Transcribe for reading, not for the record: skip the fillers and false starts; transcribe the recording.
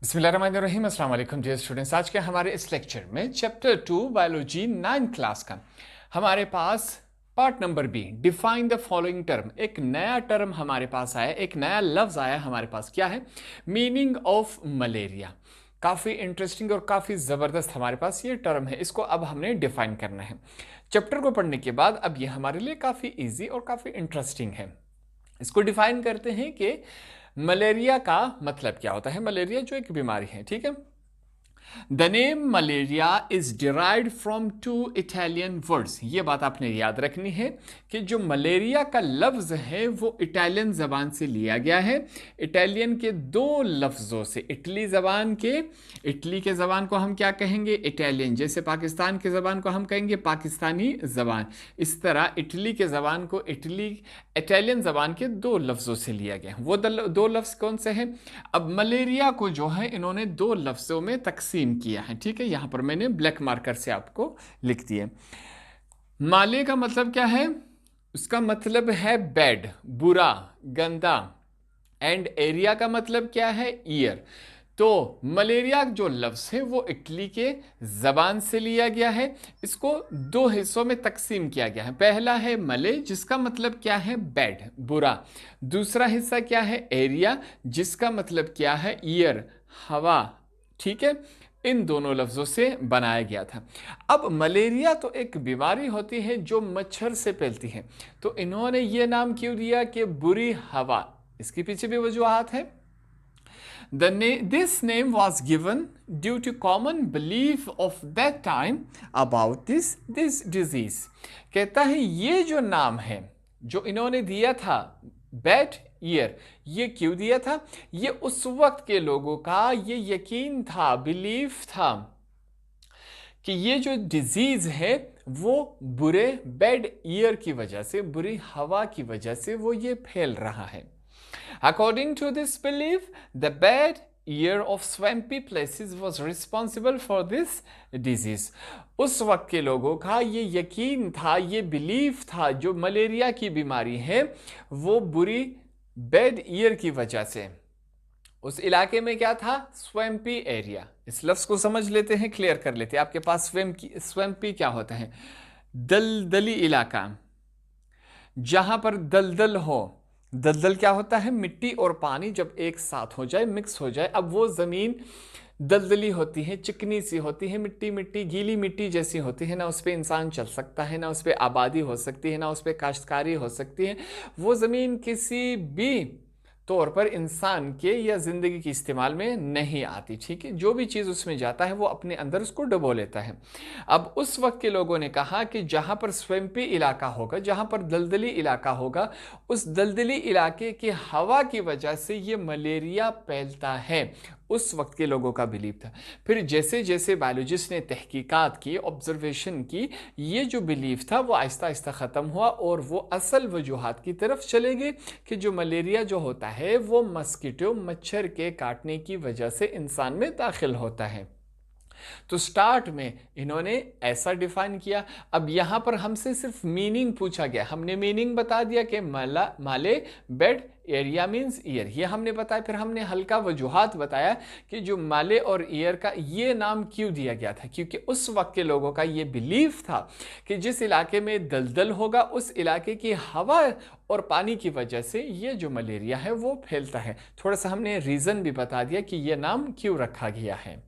बिस्मिल्लाहिर्रहमानिर्रहीम, अस्सलाम वालेकुम डियर स्टूडेंट्स। आज के हमारे इस लेक्चर में चैप्टर 2 बायोलॉजी 9 क्लास का हमारे पास part number B define the following term. एक नया टर्म हमारे पास आया, एक नया लफ्ज आया हमारे पास। क्या है? Meaning of malaria. काफ़ी इंटरेस्टिंग और काफ़ी ज़बरदस्त हमारे पास ये टर्म है। इसको अब हमने डिफाइन करना है। चैप्टर को पढ़ने के बाद अब ये हमारे लिए काफ़ी ईजी और काफ़ी इंटरेस्टिंग है। इसको डिफाइन करते हैं कि मलेरिया का मतलब क्या होता है। मलेरिया जो एक बीमारी है, ठीक है। The name malaria is derived from two Italian words. ये बात आपने याद रखनी है कि जो मलेरिया का लफ्ज है वो इटालियन जबान से लिया गया है। इटालियन के दो लफ्जों से, इटली जबान के, इटली के जबान को हम क्या कहेंगे? इटालियन। जैसे पाकिस्तान के जबान को हम कहेंगे पाकिस्तानी जबान, इस तरह इटली के जबान को इटालियन जबान के दो लफ्जों से लिया गया। वो दो लफ्ज कौन से हैं? अब मलेरिया को जो है इन्होंने दो लफ्जों में तकसीम किया है, ठीक है। यहां पर मैंने ब्लैक मार्कर से आपको लिख दिए। माले का मतलब क्या है? उसका मतलब है बैड, बुरा, गंदा। एंड एरिया का मतलब क्या है? ईयर। तो मलेरिया जो लफ्ज है वो इटली के जबान से लिया गया है। इसको दो हिस्सों में तकसीम किया गया है। पहला है मले, जिसका मतलब क्या है? बैड, बुरा। दूसरा हिस्सा क्या है? एरिया, जिसका मतलब क्या है? ईयर, हवा, ठीक है। इन दोनों लफ्जों से बनाया गया था। अब मलेरिया तो एक बीमारी होती है जो मच्छर से फैलती है, तो इन्होंने ये नाम क्यों दिया कि बुरी हवा? इसके पीछे भी वजूहात है। This name was given due to common belief of that time about this disease. कहता है ये जो नाम है जो इन्होंने दिया था बैड ईयर, ये क्यों दिया था? ये उस वक्त के लोगों का ये यकीन था, बिलीफ था कि ये जो डिजीज है वो बुरे बैड ईयर की वजह से, बुरी हवा की वजह से वो ये फैल रहा है। According to this belief, the bad air of swampy places was responsible for this disease. उस वक्त के लोगों का ये यकीन था, ये बिलीफ था, जो मलेरिया की बीमारी है वो बुरी बैड ईयर की वजह से। उस इलाके में क्या था? Swampy area. इस लफ्ज को समझ लेते हैं, क्लियर कर लेते हैं। आपके पास स्वैम्पी क्या होता है? दलदली इलाका, जहां पर दलदल हो। दलदल क्या होता है? मिट्टी और पानी जब एक साथ हो जाए, मिक्स हो जाए। अब वो ज़मीन दलदली होती है, चिकनी सी होती है, मिट्टी मिट्टी गीली मिट्टी जैसी होती है। ना उस पर इंसान चल सकता है, ना उस पर आबादी हो सकती है, ना उस पर काश्तकारी हो सकती है। वो ज़मीन किसी भी तौर पर इंसान के या ज़िंदगी के इस्तेमाल में नहीं आती, ठीक है। जो भी चीज़ उसमें जाता है वो अपने अंदर उसको डुबो लेता है। अब उस वक्त के लोगों ने कहा कि जहाँ पर स्वैम्पी इलाका होगा, जहाँ पर दलदली इलाका होगा, उस दलदली इलाके की हवा की वजह से ये मलेरिया फैलता है। उस वक्त के लोगों का बिलीव था। फिर जैसे जैसे बायोलॉजिस्ट ने तहकीकात की, ऑब्जर्वेशन की, ये जो बिलीव था वो आहिस्ता आहिस्ता ख़त्म हुआ और वो असल वजूहात की तरफ चले गए कि जो मलेरिया जो होता है वो मस्कीटो, मच्छर के काटने की वजह से इंसान में दाखिल होता है। तो स्टार्ट में इन्होंने ऐसा डिफाइन किया। अब यहां पर हमसे सिर्फ मीनिंग पूछा गया, हमने मीनिंग बता दिया कि माले बेड, एरिया मींस ईयर, ये हमने बताया। फिर हमने हल्का वजूहात बताया कि जो माले और ईयर का ये नाम क्यों दिया गया था, क्योंकि उस वक्त के लोगों का ये बिलीफ था कि जिस इलाके में दलदल होगा उस इलाके की हवा और पानी की वजह से ये जो मलेरिया है वो फैलता है। थोड़ा सा हमने रीज़न भी बता दिया कि ये नाम क्यों रखा गया है।